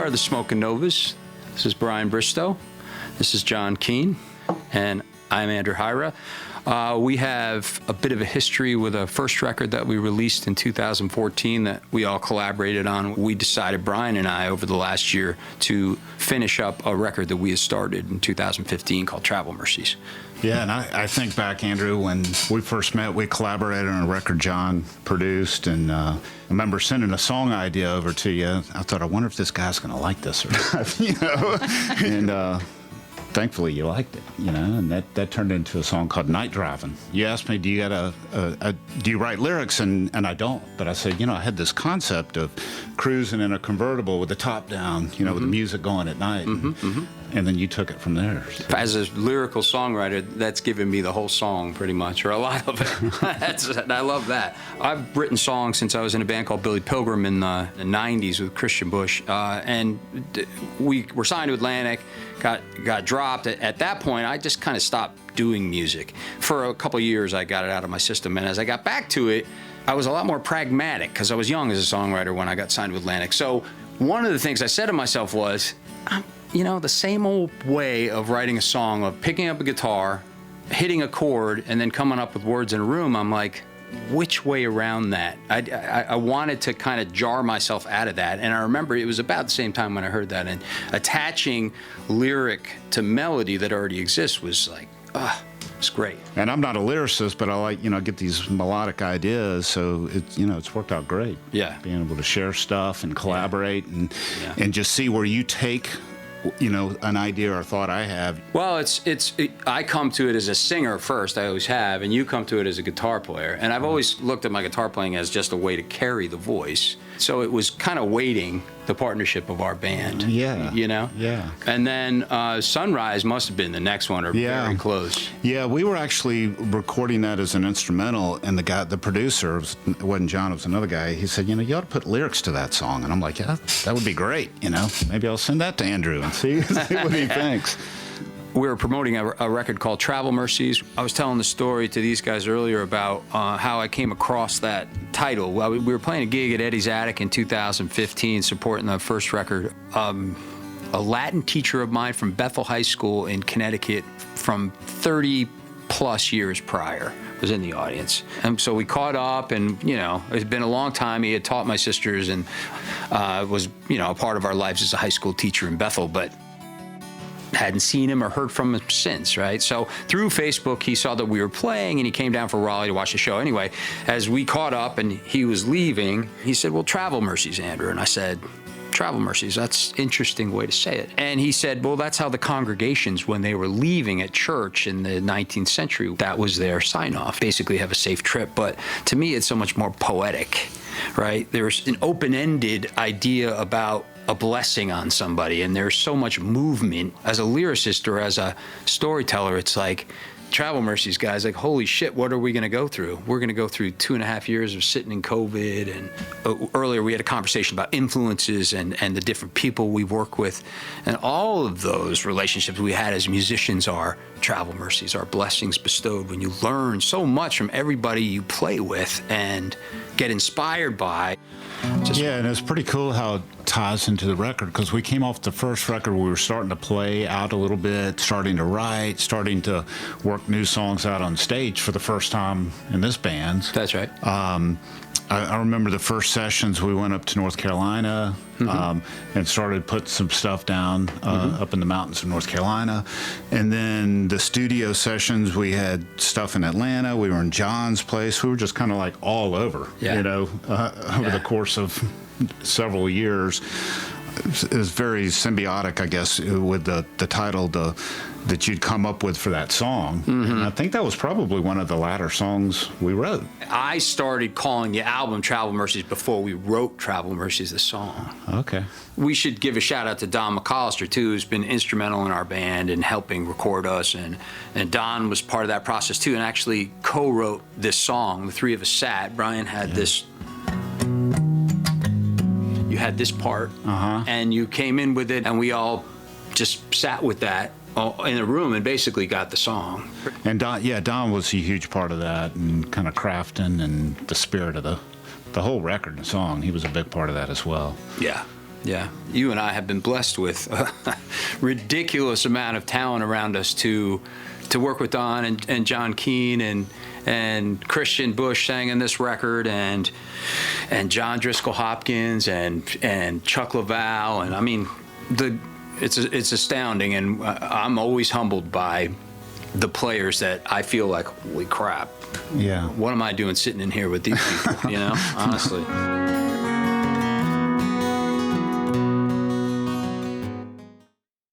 are the Smokin Novas. This is Brian Bristow. This is John Keane. And I'm Andrew Hyra. We have a bit of a history with a first record that we released in 2014 that we all collaborated on. We decided, Brian and I, over the last year to finish up a record that we had started in 2015 called Travel Mercies. Yeah, and I think back, Andrew, when we first met, we collaborated on a record John produced, and I remember sending a song idea over to you. I thought, I wonder if this guy's going to like this or not, and thankfully you liked it, and that turned into a song called Night Driving. You asked me, do you write lyrics? And I don't, but I said, I had this concept of cruising in a convertible with the top down, with the music going at night. And then you took it from there. So. As a lyrical songwriter, that's given me the whole song pretty much, or a lot of it. I love that. I've written songs since I was in a band called Billy Pilgrim in the 90s with Christian Bush, and we were signed to Atlantic, got dropped. At that point, I just kind of stopped doing music. For a couple of years, I got it out of my system, and as I got back to it, I was a lot more pragmatic because I was young as a songwriter when I got signed to Atlantic. So one of the things I said to myself was, the same old way of writing a song, of picking up a guitar, hitting a chord, and then coming up with words in a room. I'm like, which way around that? I wanted to kind of jar myself out of that. And I remember it was about the same time when I heard that. And attaching lyric to melody that already exists was like, it's great. And I'm not a lyricist, but I like, get these melodic ideas. So it's worked out great. Yeah. Being able to share stuff and collaborate and just see where you take an idea or thought I have. Well, I come to it as a singer first, I always have, and you come to it as a guitar player. And I've always looked at my guitar playing as just a way to carry the voice. So it was kind of waiting, the partnership of our band. Yeah. Yeah. And then Sunrise must have been the next one, or very close. Yeah, we were actually recording that as an instrumental, and the producer, it wasn't John, it was another guy, he said, you ought to put lyrics to that song. And I'm like, yeah, that would be great, Maybe I'll send that to Andrew and see what he thinks. We were promoting a record called Travel Mercies. I was telling the story to these guys earlier about how I came across that title. Well, we were playing a gig at Eddie's Attic in 2015, supporting the first record. A Latin teacher of mine from Bethel High School in Connecticut from 30 plus years prior was in the audience. And so we caught up, and, it's been a long time. He had taught my sisters and was, a part of our lives as a high school teacher in Bethel, but hadn't seen him or heard from him since, right? So through Facebook, he saw that we were playing, and he came down for Raleigh to watch the show. Anyway, as we caught up and he was leaving, he said, well, Travel Mercies, Andrew. And I said, Travel Mercies, that's an interesting way to say it. And he said, well, that's how the congregations, when they were leaving at church in the 19th century, that was their sign-off, basically have a safe trip. But to me, it's so much more poetic, right? There's an open-ended idea about a blessing on somebody, and there's so much movement. As a lyricist or as a storyteller, it's like, Travel Mercies, guys, like, holy shit, what are we going to go through? We're going to go through 2.5 years of sitting in COVID, and earlier we had a conversation about influences and the different people we work with, and all of those relationships we had as musicians are Travel Mercies, are blessings bestowed when you learn so much from everybody you play with and get inspired by. And it's pretty cool how it ties into the record, because we came off the first record, we were starting to play out a little bit, starting to write, starting to work new songs out on stage for the first time in this band. That's right. I remember the first sessions, we went up to North Carolina and started putting some stuff down up in the mountains of North Carolina. And then the studio sessions, we had stuff in Atlanta. We were in John's place. We were just kind of like all over, over the course of several years. It was very symbiotic, I guess, with the title that you'd come up with for that song. And I think that was probably one of the latter songs we wrote. I started calling the album Travel Mercies before we wrote Travel Mercies, the song. Okay. We should give a shout out to Don McAllister, too, who's been instrumental in our band and helping record us. And Don was part of that process, too, and actually co-wrote this song. The three of us sat. Brian had this... You had this part, and you came in with it, and we all just sat with that in a room and basically got the song. And Don was a huge part of that, and kind of crafting and the spirit of the whole record and song. He was a big part of that as well. Yeah. Yeah, you and I have been blessed with a ridiculous amount of talent around us to work with Don and John Keane and Christian Bush sang in this record and John Driscoll Hopkins and Chuck Leval, and I mean it's astounding, and I'm always humbled by the players that I feel like, holy crap, Yeah. what am I doing sitting in here with these people? Honestly.